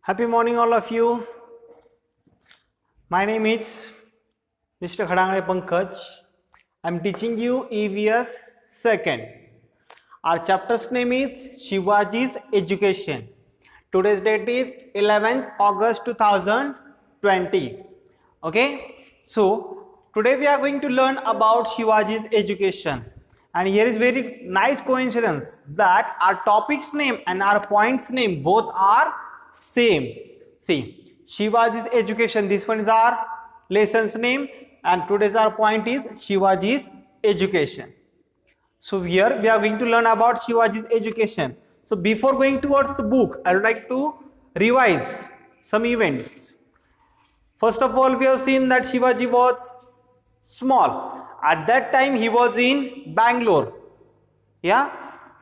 Happy morning, all of you. My name is Mr. Khadangale Pankaj. I'm teaching you EVS second. Our chapter's name is Shivaji's Education. Today's date is 11th August 2020. Okay, so today we are going to learn about Shivaji's education. And here is very nice coincidence that our topic's name and our point's name both are same. See, Shivaji's education, this one is our lesson's name, and today's our point is Shivaji's education. So here we are going to learn about Shivaji's education. So before going towards the book, I would like to revise some events. First of all, we have seen that Shivaji was small. At that time he was in Bangalore. Yeah,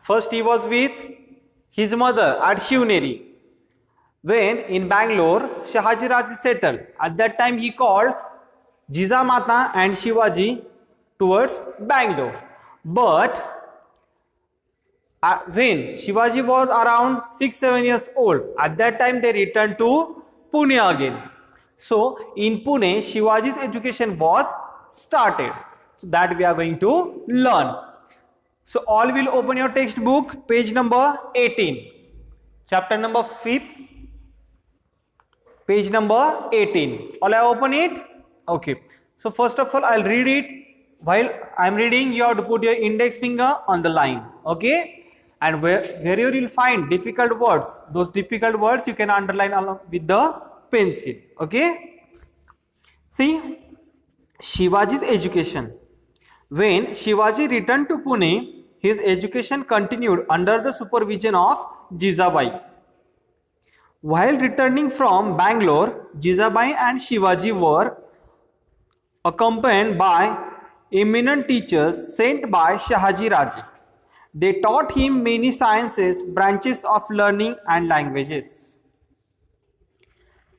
first he was with his mother at Shivneri. When in Bangalore, Shahaji Raje settled. At that time he called Jijamata and Shivaji towards Bangalore. But when Shivaji was around 6-7 years old, at that time they returned to Pune again. So in Pune, Shivaji's education was started. So that we are going to learn. So all will open your textbook, page number 18, chapter number 5, page number 18. All I open it? Okay. So first of all, I'll read it. While I'm reading, you have to put your index finger on the line. Okay. And wherever you'll find difficult words, those difficult words you can underline along with the pencil. Okay. See, Shivaji's education. When Shivaji returned to Pune, his education continued under the supervision of Jijabai. While returning from Bangalore, Jijabai and Shivaji were accompanied by eminent teachers sent by Shahaji Raje. They taught him many sciences, branches of learning and languages.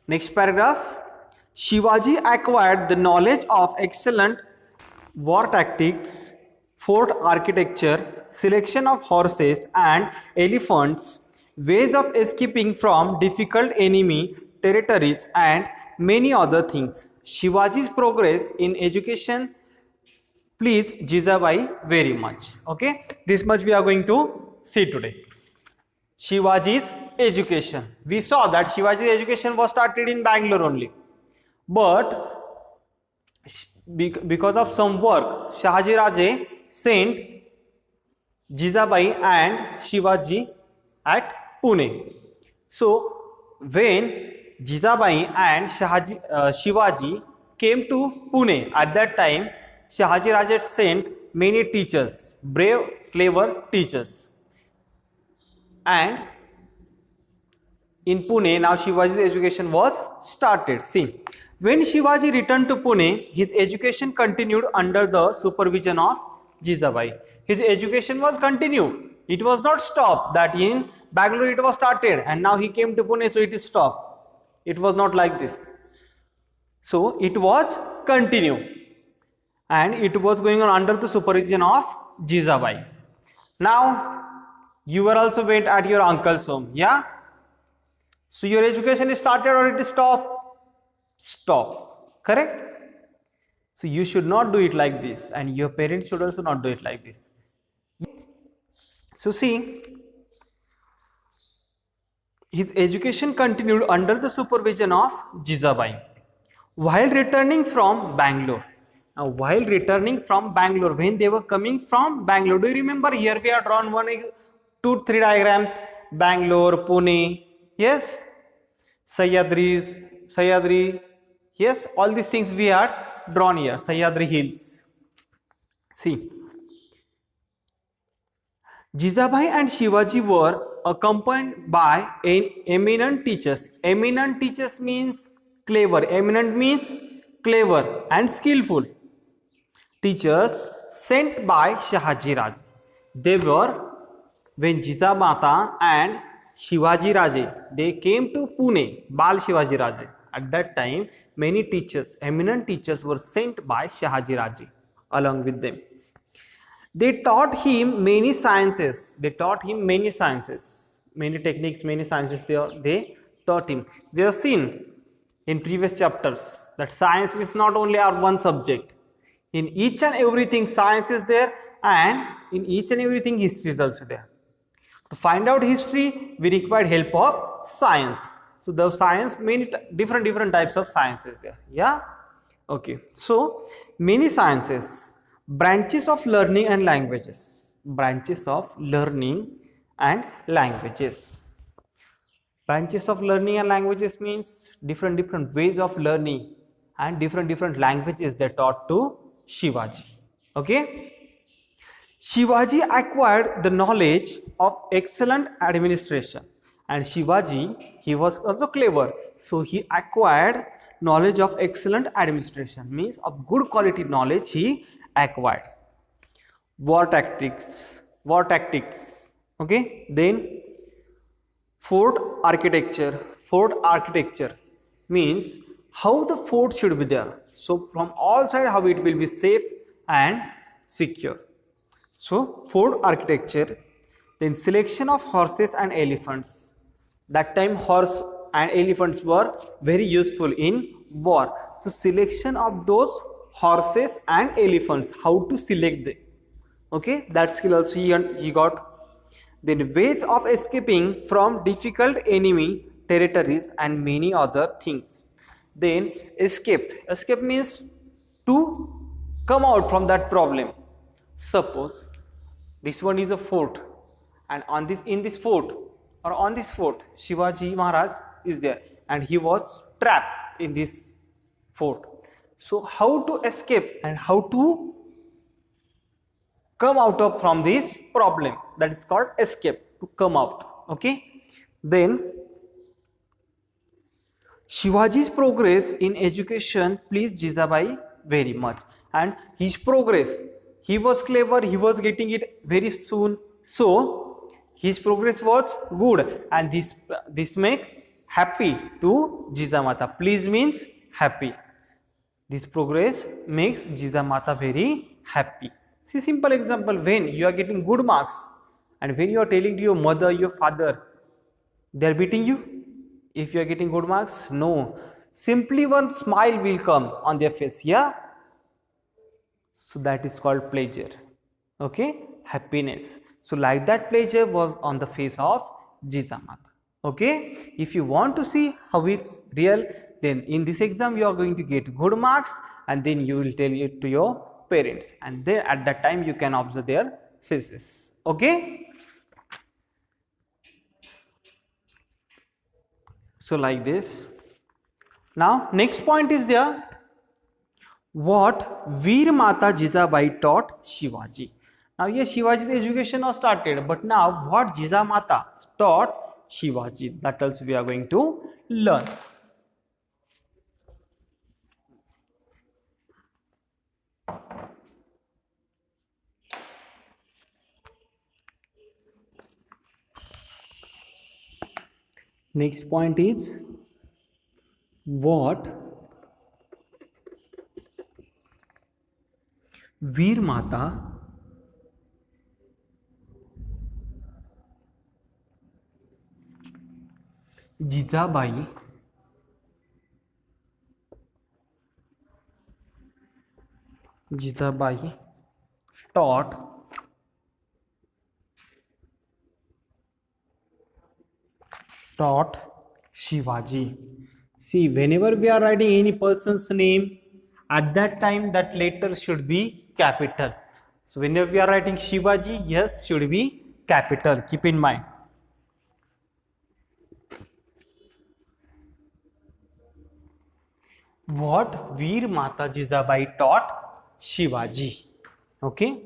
Next paragraph. Shivaji acquired the knowledge of excellent war tactics, fort architecture, selection of horses and elephants, ways of escaping from difficult enemy territories, and many other things. Shivaji's progress in education pleased Jijabai very much. Okay, this much we are going to see today. Shivaji's education. We saw that Shivaji's education was started in Bangalore only. But because of some work, Shahaji Raje sent Jijabai and Shivaji at Pune. So when Jijabai and Shivaji came to Pune, at that time Shahaji Raje sent many teachers, brave, clever teachers. And in Pune, now Shivaji's education was started. See, when Shivaji returned to Pune, his education continued under the supervision of Jijabai. His education was continued. It was not stopped that in Bangalore it was started and now he came to Pune, so it is stopped. It was not like this. So it was continued and it was going on under the supervision of Jijabai. Now you were also went at your uncle's home, yeah? So your education is started or it is stopped? Stop. Correct? So you should not do it like this, and your parents should also not do it like this. So see, his education continued under the supervision of Jijabai. While returning from Bangalore. Now, while returning from Bangalore, when they were coming from Bangalore, do you remember here we have drawn 2-3 diagrams? Bangalore, Pune, yes, Sahyadri, yes, all these things we are drawn here, Sahyadri Hills. See, Jijabai and Shivaji were accompanied by eminent teachers. Eminent teachers means clever. Eminent means clever and skillful. Teachers sent by Shahaji Raje. They were, when Jijamata and Shivaji Raje, they came to Pune, Bal Shivaji Raje. At that time, many teachers, eminent teachers were sent by Shahaji Raje along with them. They taught him many sciences. Many techniques, many sciences they taught him. We have seen in previous chapters that science is not only our one subject. In each and everything science is there, and in each and everything history is also there. To find out history, we required help of science. So the science, many different types of sciences there. Yeah. Okay. So many sciences, branches of learning and languages. Branches of learning and languages. Branches of learning and languages means different ways of learning and different languages they taught to Shivaji. Okay. Shivaji acquired the knowledge of excellent administration, and Shivaji, he was also clever, so he acquired knowledge of excellent administration, means of good quality knowledge he acquired. War tactics, okay. Then fort architecture means how the fort should be there, so from all sides how it will be safe and secure. So fort architecture. Then selection of horses and elephants. That time horse and elephants were very useful in war. So selection of those horses and elephants, how to select them. Okay, that skill also he got. Then ways of escaping from difficult enemy territories and many other things. Then escape means to come out from that problem. Suppose this one is a fort, and in this fort Shivaji Maharaj is there, and he was trapped in this fort. So how to escape and how to come out from this problem, that is called escape, to come out. Okay. Then Shivaji's progress in education pleased Jijabai very much, and his progress, he was clever, he was getting it very soon, so his progress was good, and this make happy to Jijamata. Please means happy. This progress makes Jijamata very happy. See, simple example, when you are getting good marks and when you are telling to your mother, your father, they are beating you. If you are getting good marks, no, simply one smile will come on their face. Yeah. So that is called pleasure. Okay, happiness. So like that pleasure was on the face of Jijamata. Okay, if you want to see how it's real, then in this exam you are going to get good marks, and then you will tell it to your parents, and then at that time you can observe their faces. Okay. So like this. Now next point is there, what Veer Mata Jijabai taught Shivaji. Now here Shivaji's education was started, but now what Jijamata taught Shivaji, that also we are going to learn. Next point is what Veer Mata Jijabai taught Shivaji. See, whenever we are writing any person's name, at that time that letter should be capital. So whenever we are writing Shivaji, yes, should be capital. Keep in mind. What Veer Mata Jijabai taught Shivaji. Okay.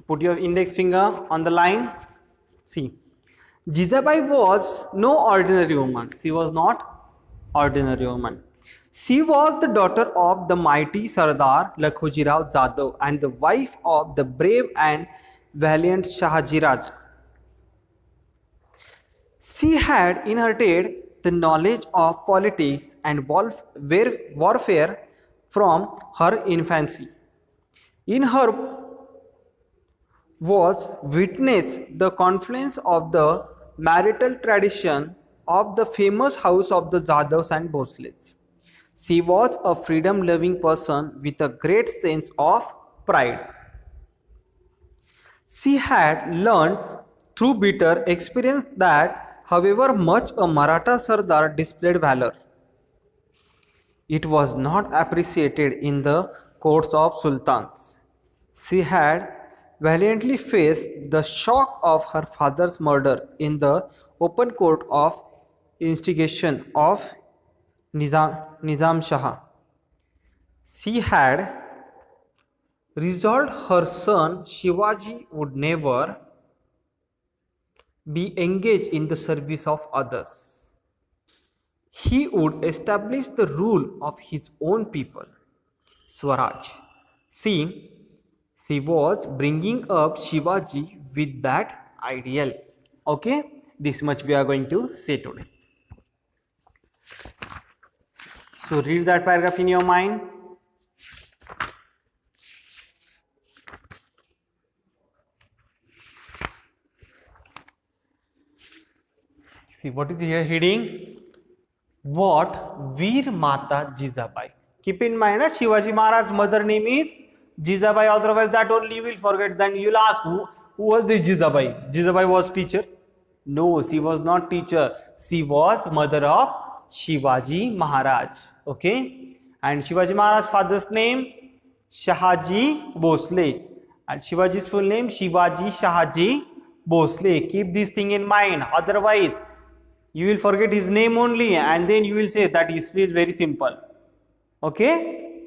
Put your index finger on the line. See, Jijabai was no ordinary woman. She was not ordinary woman. She was the daughter of the mighty Sardar Lakhoji Rao Jadhav and the wife of the brave and valiant Shahaji Raja. She had inherited the knowledge of politics and warfare from her infancy. In her was witnessed the confluence of the marital tradition of the famous house of the Jadavs and Bhosles. She was a freedom-loving person with a great sense of pride. She had learned through bitter experience that, however much a Maratha Sardar displayed valor, it was not appreciated in the courts of sultans. She had valiantly faced the shock of her father's murder in the open court of instigation of Nizam Shah. She had resolved her son Shivaji would never be engaged in the service of others. He would establish the rule of his own people, Swaraj. See, she was bringing up Shivaji with that ideal. Okay, this much we are going to say today. So read that paragraph in your mind. See what is here heading? What Veer Mata Jijabai. Keep in mind that Shivaji Maharaj's mother name is Jijabai, otherwise that only you will forget. Then you will ask who was this Jijabai? Jijabai was teacher? No, she was not teacher. She was mother of Shivaji Maharaj. Okay, and Shivaji Maharaj's father's name Shahaji Bhosle, and Shivaji's full name Shivaji Shahaji Bhosle. Keep this thing in mind, otherwise you will forget his name only and then you will say that history is very simple. Okay,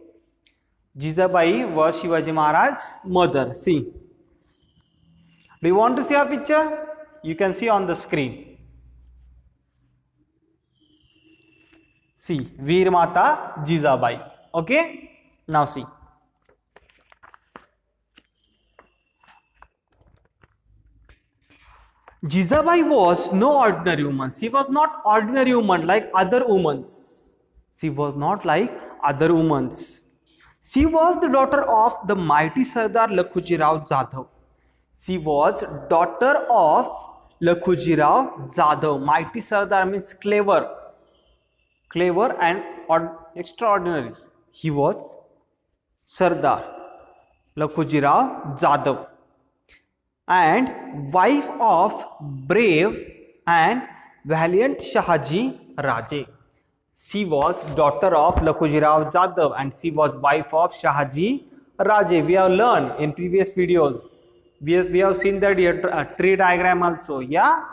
Jijabai was Shivaji Maharaj's mother. See, do you want to see a picture? You can see on the screen. See, Veer Mata Jijabai. Okay, now see. Jijabai was no ordinary woman. She was not ordinary woman like other women. She was not like other women. She was the daughter of the mighty Sardar Lakhuji Rao Jadhav. She was daughter of Lakhuji Rao Jadhav. Mighty Sardar means clever and extraordinary. He was Sardar Lakhuji Rao Jadhav and wife of brave and valiant Shahaji Raje. She was daughter of Lakhuji Rao Jadhav and she was wife of Shahaji Raje. We have learned in previous videos. We have seen that tree diagram also. Yeah,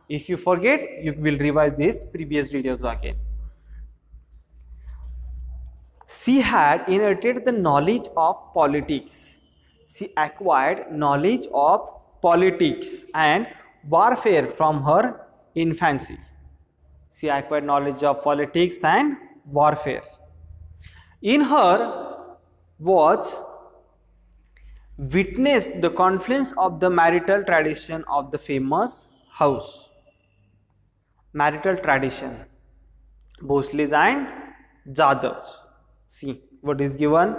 if you forget, you will revise these previous videos again. She had inherited the knowledge of politics. She acquired knowledge of politics and warfare from her infancy. She acquired knowledge of politics and warfare. In her was witnessed the confluence of the marital tradition of the famous house. Marital tradition, Bhosles and Jadavs. See what is given?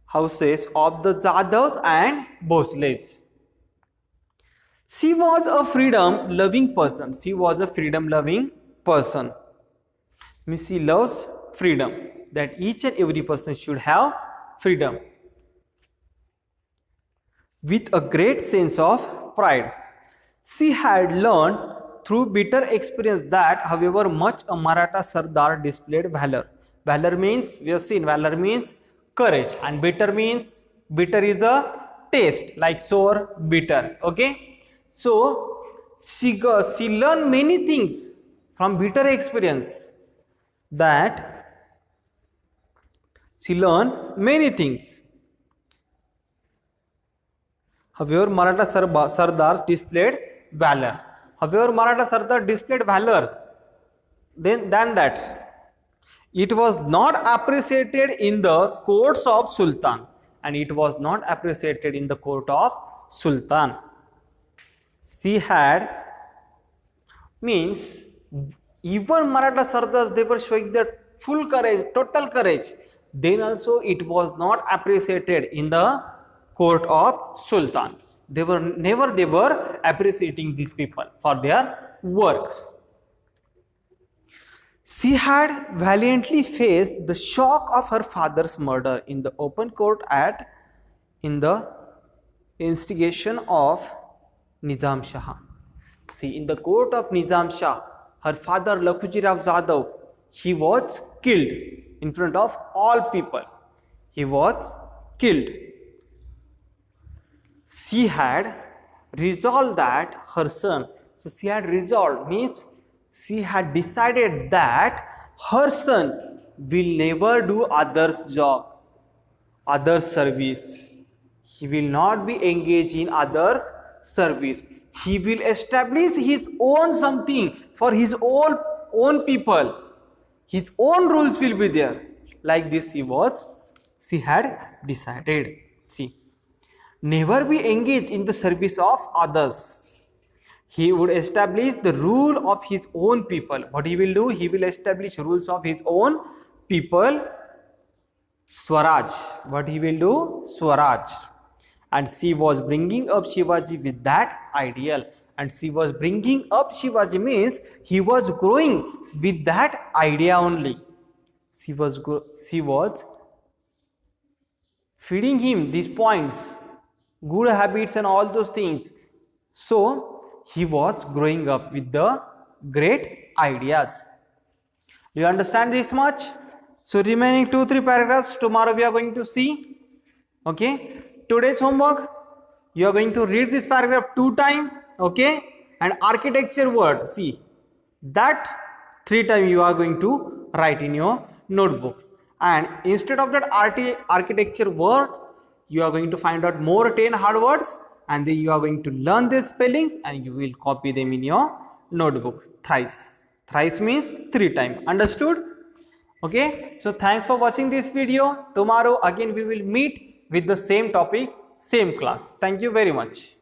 Houses of the Jadavs and Bhosles. She was a freedom-loving person. She was a freedom-loving person. Means she loves freedom. That each and every person should have freedom. With a great sense of pride. She had learned through bitter experience that, however much a Maratha Sardar displayed valor. Valor means, we have seen, valor means courage, and bitter means, bitter is a taste, like sour, bitter. Okay. So she learned many things from bitter experience. That she learned many things. However, Maratha Sardar displayed valor. However, Maratha Sardar displayed valor. Then that it was not appreciated in the courts of Sultan, and it was not appreciated in the court of Sultan. She had, means even Maratha Sardars, they were showing their full courage, total courage. Then also it was not appreciated in the court of sultans. They were appreciating these people for their work. She had valiantly faced the shock of her father's murder in the open court in the instigation of Nizam Shah. See, in the court of Nizam Shah, her father Lakhuji Rao Jadhav, he was killed in front of all people. He was killed. She had resolved that her son, so she had resolved means she had decided that her son will never do others' job, others' service. He will not be engaged in others' service. He will establish his own something for his own people. His own rules will be there. Like this she had decided. See, never be engaged in the service of others. He would establish the rule of his own people. What he will do? He will establish rules of his own people. Swaraj. What he will do? Swaraj. And she was bringing up Shivaji with that ideal. And she was bringing up Shivaji means he was growing with that idea only. She was feeding him these points, good habits and all those things. So he was growing up with the great ideas. Do you understand this much? So remaining 2-3 paragraphs tomorrow we are going to see. Okay. Today's homework, you are going to read this paragraph 2 times. Okay. And architecture word, see, that 3 times you are going to write in your notebook. And instead of that architecture word, you are going to find out more 10 hard words, and then you are going to learn the spellings and you will copy them in your notebook thrice. Thrice means 3 times. Understood? Okay. So thanks for watching this video. Tomorrow again we will meet with the same topic, same class. Thank you very much.